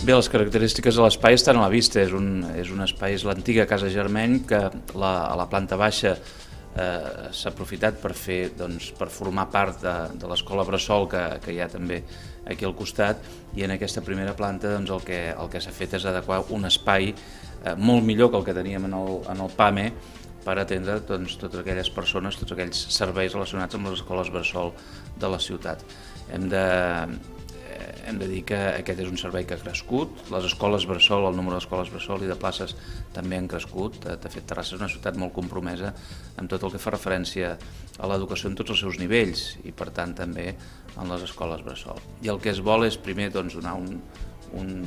Bé, les característiques de l'espai estan a la vista. És un espai, és l'antiga Casa Germeny, que a la planta baixa s'ha aprofitat per formar part de l'escola Bressol que hi ha també aquí al costat, i en aquesta primera planta el que s'ha fet és adequar un espai molt millor que el que teníem en el PAME per atendre totes aquelles persones, tots aquells serveis relacionats amb les escoles Bressol de la ciutat. Hem de dir que aquest és un servei que ha crescut, les escoles Bressol, el número d'escoles Bressol i de places també han crescut. De fet, Terrassa és una ciutat molt compromesa amb tot el que fa referència a l'educació en tots els seus nivells i per tant també en les escoles Bressol. I el que es vol és primer donar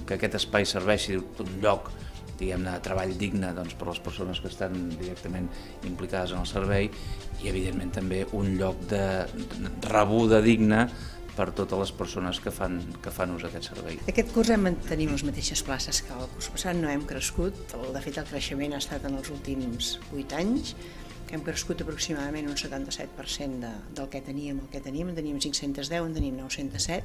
que aquest espai serveixi d'un lloc de treball digne per les persones que estan directament implicades en el servei i evidentment també un lloc de rebuda digna per totes les persones que fan ús d'aquest servei. Aquest curs hem mantenit les mateixes places que el curs passat, no hem crescut. De fet, el creixement ha estat en els últims 8 anys, que hem crescut aproximadament un 77% del que teníem. En teníem 510, en tenim 907,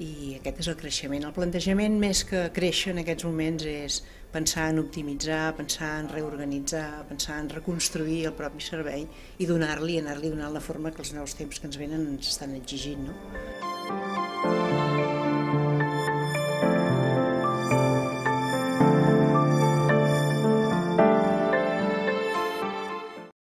i aquest és el creixement. El plantejament, més que créixer en aquests moments, és pensar en optimitzar, pensar en reorganitzar, pensar en reconstruir el propi servei i anar-li donant la forma que els nous temps que ens venen ens estan exigint, no?